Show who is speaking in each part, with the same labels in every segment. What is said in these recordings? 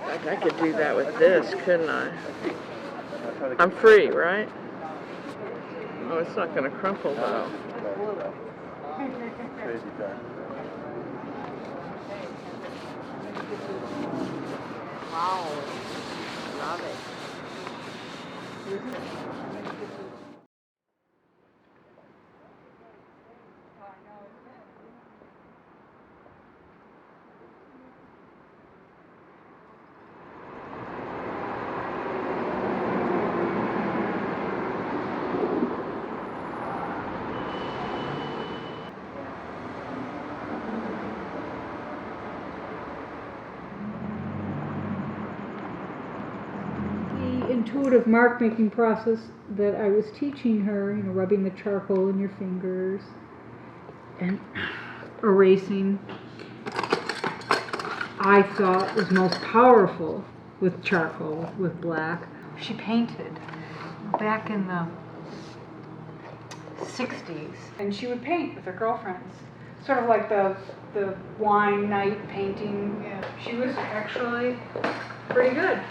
Speaker 1: Like I could do that with this, couldn't I? I'm free, right? Oh, it's not going to crumple though.
Speaker 2: Crazy dark.
Speaker 1: Wow. Love it.
Speaker 3: Intuitive mark making process that I was teaching her, rubbing the charcoal in your fingers and erasing, I thought was most powerful with charcoal, with black. She painted back in the 60s, and she would paint with her girlfriends, sort of like the wine night painting. Yeah. She was actually pretty good.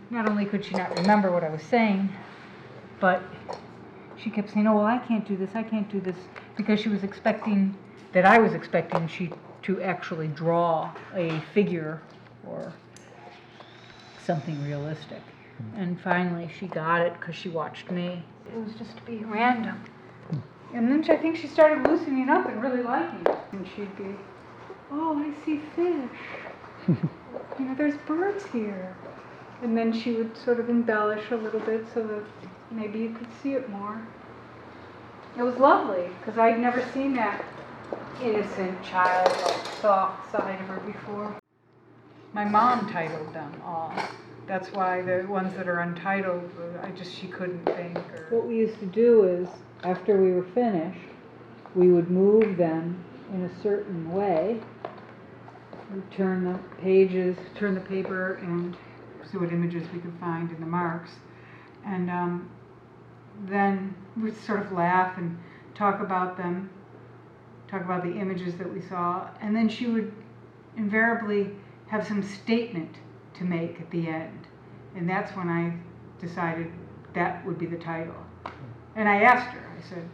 Speaker 3: Not only could she not remember what I was saying, but she kept saying, oh, well, I can't do this, because she was expecting that I was expecting she to actually draw a figure or something realistic. And finally she got it because she watched me. It was just to be random. And then I think she started loosening up and really liking it. And she'd be, oh, I see fish. There's birds here. And then she would sort of embellish a little bit so that maybe you could see it more. It was lovely, because I'd never seen that innocent child, soft side of her before. My mom titled them all. That's why the ones that are untitled, she couldn't think. What we used to do is, after we were finished, we would move them in a certain way. We'd turn the pages, turn the paper, and see what images we could find in the marks. And then we'd sort of laugh and talk about them, talk about the images that we saw, and then she would invariably have some statement to make at the end. And that's when I decided that would be the title. And I asked her, I said,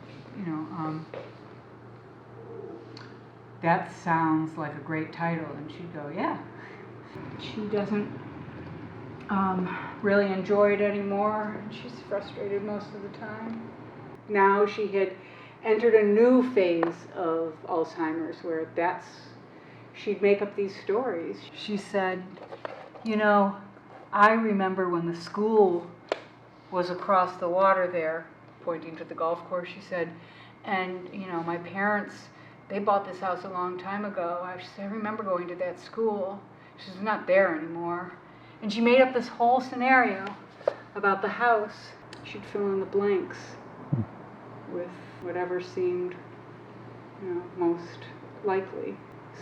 Speaker 3: that sounds like a great title. And she'd go, yeah. She doesn't really enjoy it anymore. She's frustrated most of the time. Now she had entered a new phase of Alzheimer's where she'd make up these stories. She said, I remember when the school was across the water there, pointing to the golf course, she said, and my parents, they bought this house a long time ago. She said, I remember going to that school. She says, not there anymore. And she made up this whole scenario about the house. She'd fill in the blanks with whatever seemed, most likely.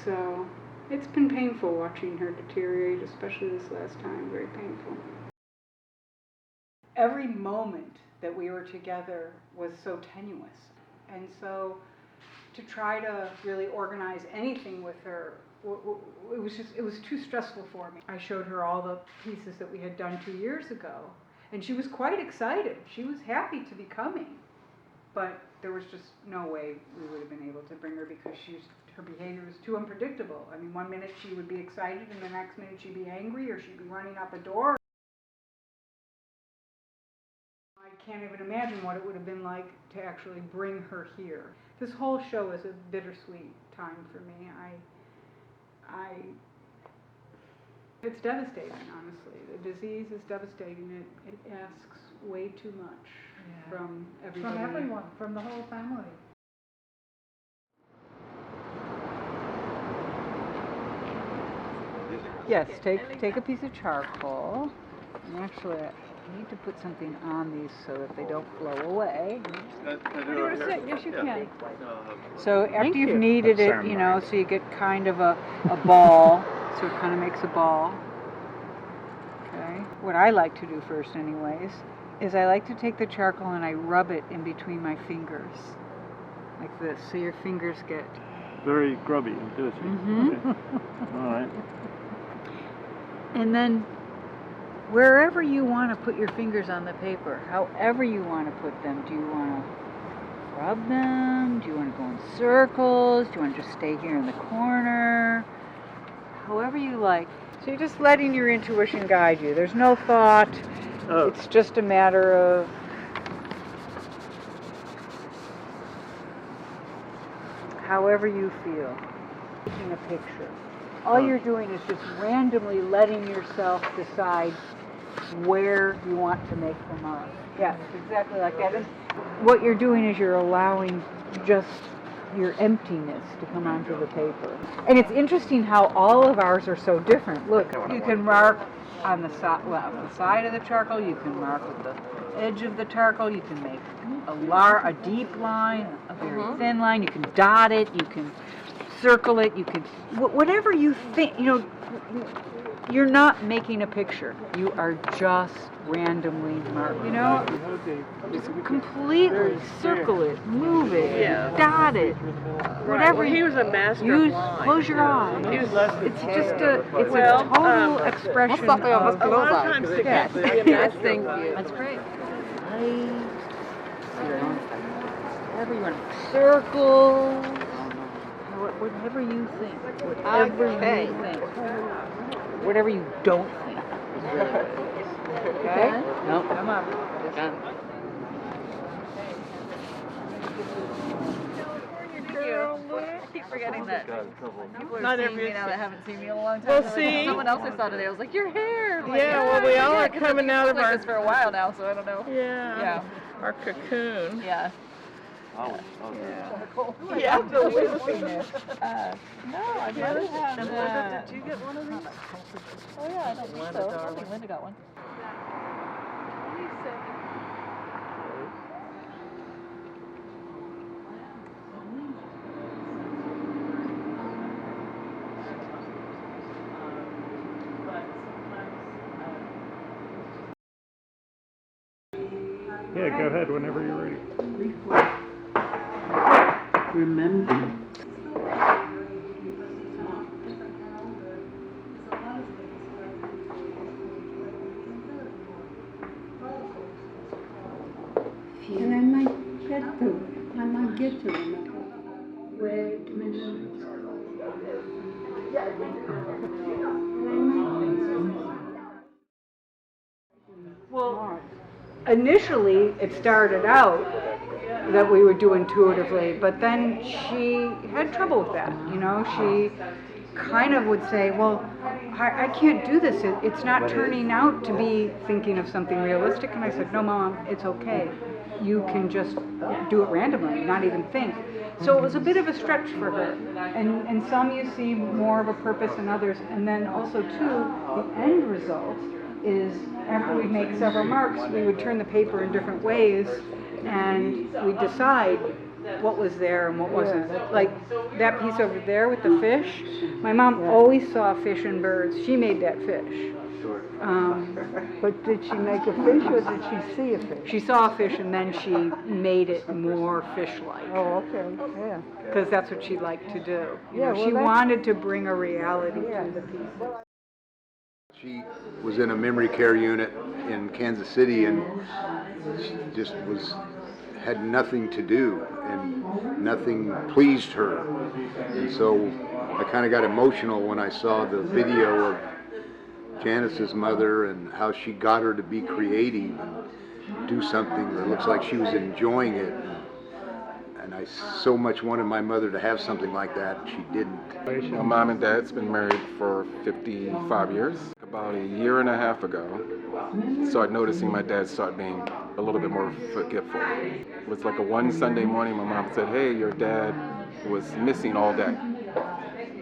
Speaker 3: So it's been painful watching her deteriorate, especially this last time, very painful. Every moment that we were together was so tenuous. And so to try to really organize anything with her, it was too stressful for me. I showed her all the pieces that we had done 2 years ago, and she was quite excited. She was happy to be coming, but there was just no way we would have been able to bring her because her behavior was too unpredictable. I mean, one minute she would be excited, and the next minute she'd be angry, or she'd be running out the door. I can't even imagine what it would have been like to actually bring her here. This whole show is a bittersweet time for me. It's devastating, honestly. The disease is devastating. It asks way too much from everybody.
Speaker 4: From everyone, from the whole family.
Speaker 3: Yes, take a piece of charcoal. And actually, I need to put something on these so that they don't blow away.
Speaker 4: Yes, you can.
Speaker 3: So after you've kneaded it, so you get kind of a ball, so it kind of makes a ball. Okay. What I like to do first anyways, is I like to take the charcoal and I rub it in between my fingers. Like this, so your fingers get...
Speaker 2: Very grubby and dirty.
Speaker 3: Mm-hmm.
Speaker 2: Okay. All right.
Speaker 3: And then wherever you want to put your fingers on the paper, however you want to put them, do you want to rub them? Do you want to go in circles? Do you want to just stay here in the corner? However you like. So you're just letting your intuition guide you. There's no thought.
Speaker 1: Oh.
Speaker 3: It's just a matter of however you feel. Taking a picture. All you're doing is just randomly letting yourself decide where you want to make the mark. Yeah, it's exactly like that. And what you're doing is you're allowing just your emptiness to come onto the paper. And it's interesting how all of ours are so different. Look, you can mark on the side of the charcoal, you can mark with the edge of the charcoal, you can make a deep line, a very thin line, you can dot it, you can circle it, you can, whatever you think, you're not making a picture. You are just randomly marking, just completely circle it, move it, dot it, whatever.
Speaker 1: He was a master of line.
Speaker 3: Close your eyes. It's just a total expression of
Speaker 1: a lot of times to get the imaginary view.
Speaker 3: That's great. Whatever you want, circle, whatever you think, whatever you don't think is really good. Okay? No, come up.
Speaker 2: I keep forgetting that people are
Speaker 1: Not
Speaker 2: seeing
Speaker 1: every-
Speaker 2: me now that haven't seen me in a long time.
Speaker 1: Well,
Speaker 2: Like,
Speaker 1: see?
Speaker 2: someone else I saw today was like, your hair. I'm like,
Speaker 1: Yeah, well, we all are
Speaker 2: 'cause
Speaker 1: coming
Speaker 2: I've
Speaker 1: out
Speaker 2: been
Speaker 1: of our
Speaker 2: like this for a while now, so I don't know.
Speaker 1: Yeah. Our cocoon.
Speaker 2: Yeah.
Speaker 1: Yeah.
Speaker 2: No, I've never had that. Did you get one of these? Oh yeah, I don't think so. I don't think Linda got one.
Speaker 5: Yeah, go ahead whenever you're ready.
Speaker 6: Remember. And I might get to remember. Wait a minute.
Speaker 3: Well, initially it started out that we would do intuitively, but then she had trouble with that. She kind of would say, well, I can't do this. It's not turning out to be thinking of something realistic. And I said, no, Mom, it's okay. You can just do it randomly, not even think. So it was a bit of a stretch for her. And some you see more of a purpose than others. And then also, too, the end result is after we make several marks, we would turn the paper in different ways and we'd decide what was there and what wasn't. Like that piece over there with the fish, my mom always saw fish and birds. She made that fish.
Speaker 6: But did she make a fish or did she see a fish?
Speaker 3: She saw a fish and then she made it more fish-like.
Speaker 6: Oh, okay, yeah.
Speaker 3: Because that's what she liked to do.
Speaker 6: Yeah, well,
Speaker 3: she
Speaker 6: that's-
Speaker 3: wanted to bring a reality to the piece.
Speaker 7: She was in a memory care unit in Kansas City and she just had nothing to do and nothing pleased her. And so I kind of got emotional when I saw the video of Janice's mother and how she got her to be creative and do something that looks like she was enjoying it. And I so much wanted my mother to have something like that, and she didn't.
Speaker 8: My mom and dad's been married for 55 years. About a year and a half ago, started noticing my dad start being a little bit more forgetful. It was like one Sunday morning, my mom said, hey, your dad was missing all day.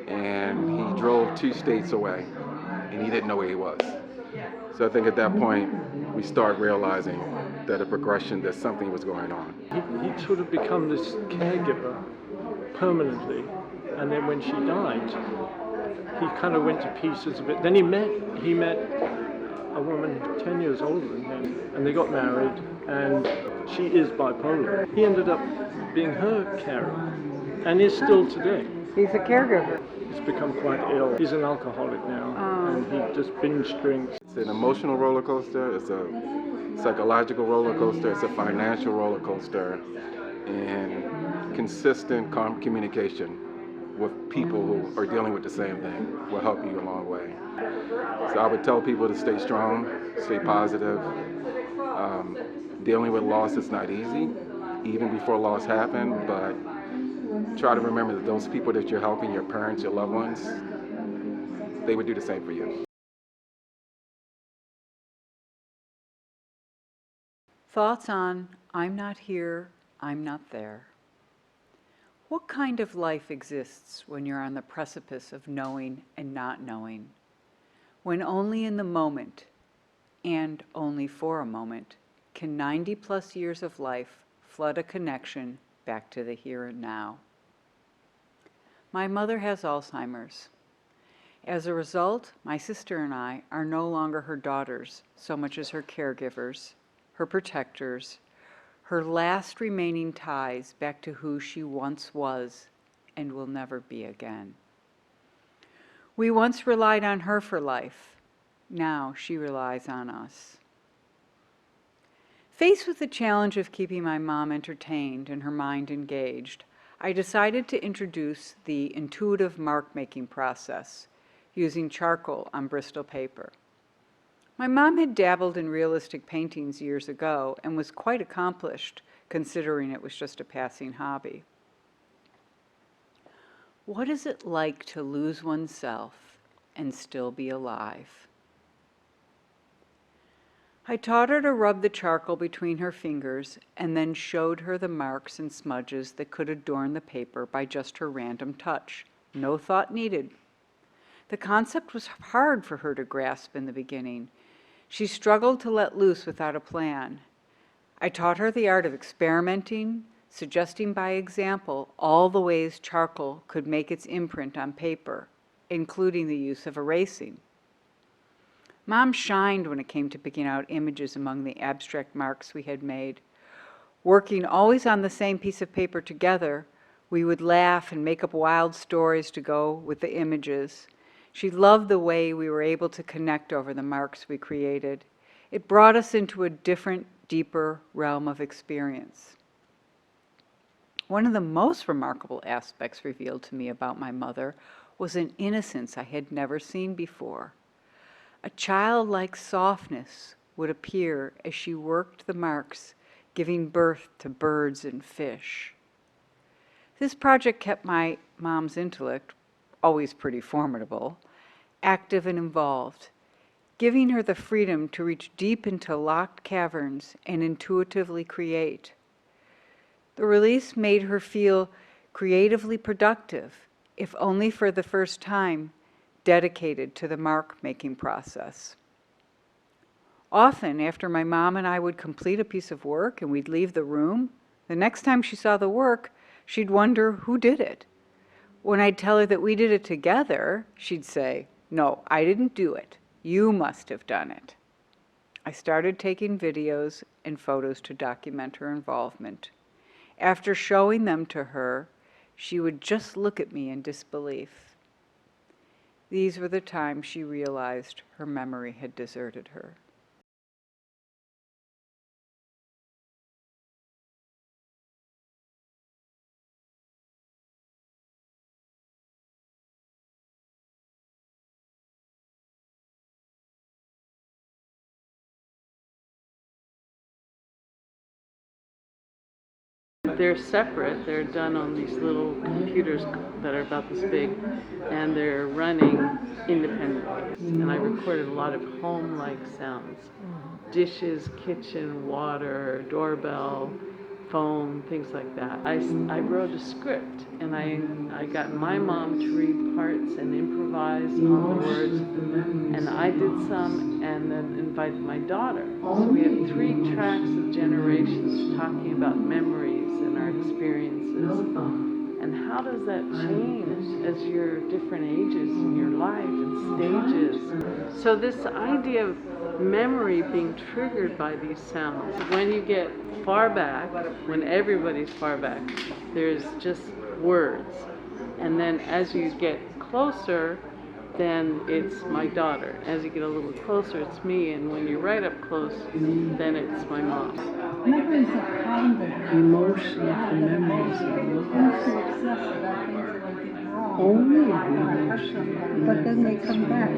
Speaker 8: And he drove 2 states away, and he didn't know where he was. So I think at that point, we start realizing that a progression, that something was going on.
Speaker 5: He'd sort of become this caregiver permanently, and then when she died, he kind of went to pieces a bit. Then he met a woman 10 years older than him, and they got married, and she is bipolar. He ended up being her carer, and is still today.
Speaker 6: He's a caregiver.
Speaker 5: He's become quite ill. He's an alcoholic now, and he just binge drinks.
Speaker 8: It's an emotional roller coaster, it's a psychological roller coaster, it's a financial roller coaster, and consistent communication with people who are dealing with the same thing will help you a long way. So I would tell people to stay strong, stay positive. Dealing with loss is not easy, even before loss happened, but try to remember that those people that you're helping, your parents, your loved ones, they would do the same for you.
Speaker 9: Thoughts on I'm not here, I'm not there. What kind of life exists when you're on the precipice of knowing and not knowing? When only in the moment, and only for a moment, can 90+ years of life flood a connection back to the here and now? My mother has Alzheimer's. As a result, my sister and I are no longer her daughters so much as her caregivers, her protectors, her last remaining ties back to who she once was and will never be again. We once relied on her for life. Now she relies on us. Faced with the challenge of keeping my mom entertained and her mind engaged, I decided to introduce the intuitive mark-making process using charcoal on Bristol paper. My mom had dabbled in realistic paintings years ago and was quite accomplished, considering it was just a passing hobby. What is it like to lose oneself and still be alive? I taught her to rub the charcoal between her fingers and then showed her the marks and smudges that could adorn the paper by just her random touch. No thought needed. The concept was hard for her to grasp in the beginning. She struggled to let loose without a plan. I taught her the art of experimenting, suggesting by example all the ways charcoal could make its imprint on paper, including the use of erasing. Mom shined when it came to picking out images among the abstract marks we had made. Working always on the same piece of paper together, we would laugh and make up wild stories to go with the images. She loved the way we were able to connect over the marks we created. It brought us into a different, deeper realm of experience. One of the most remarkable aspects revealed to me about my mother was an innocence I had never seen before. A childlike softness would appear as she worked the marks, giving birth to birds and fish. This project kept my mom's intellect, always pretty formidable, active and involved, giving her the freedom to reach deep into locked caverns and intuitively create. The release made her feel creatively productive, if only for the first time, dedicated to the mark-making process. Often, after my mom and I would complete a piece of work and we'd leave the room, the next time she saw the work, she'd wonder who did it. When I'd tell her that we did it together, she'd say, "No, I didn't do it. You must have done it." I started taking videos and photos to document her involvement. After showing them to her, she would just look at me in disbelief. These were the times she realized her memory had deserted her.
Speaker 1: They're separate. They're done on these little computers that are about this big, and they're running independently. And I recorded a lot of home-like sounds. Dishes, kitchen, water, doorbell, phone, things like that. I wrote a script, and I got my mom to read parts and improvise on the words, and I did some, and then invited my daughter. So we have 3 tracks of generations talking about memories and our experiences. And how does that change as you're different ages in your life and stages? So this idea of memory being triggered by these sounds, when you get far back, when everybody's far back, there's just words. And then as you get closer, then it's my daughter. As you get a little closer, it's me, and when you're right up close, then it's my mom.
Speaker 6: Memories are kind of emotional memories. Once you obsess about things that you did wrong, only hurt somebody, but then they come back.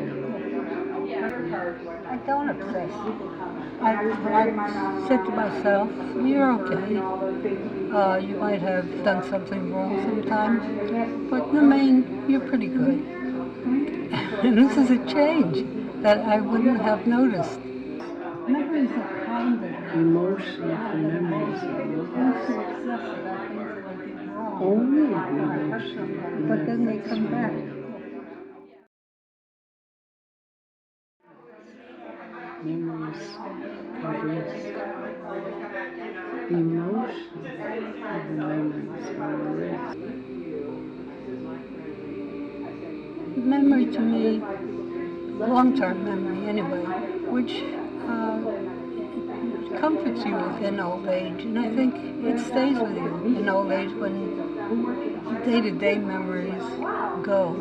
Speaker 6: I don't obsess. I said to myself, you're okay. You might have done something wrong sometime, but in the main, you're pretty good. And this is a change that I wouldn't have noticed. Memories are kind of emotional memories. Once you obsess about things that you did wrong, only hurt somebody, but then they come back. Memories are bliss. Emotional memories are bliss. Memory to me, long-term memory anyway, which comforts you in old age, and I think it stays with you in old age when day-to-day memories go.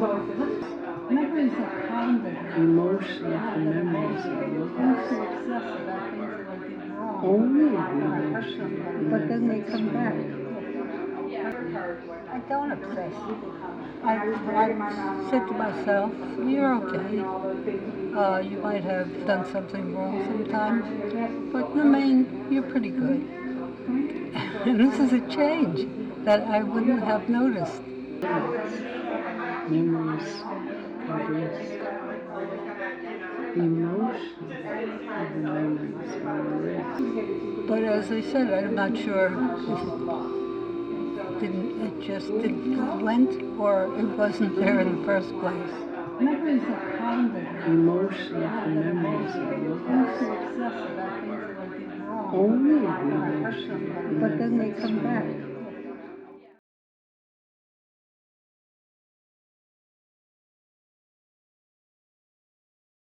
Speaker 6: Memories are kind of emotional memories. Once you obsess about things that you did wrong, only hurt somebody, but then they come back. I don't obsess. I said to myself, you're okay. You might have done something wrong sometime, but in the main, you're pretty good. And this is a change that I wouldn't have noticed. Memories are bliss. Emotional memories are bliss. But as I said, I'm not sure if it just went or it wasn't there in the first place. Memories are kind of emotional memories. Once you obsess about things that you did wrong, only hurt somebody, but then they come back.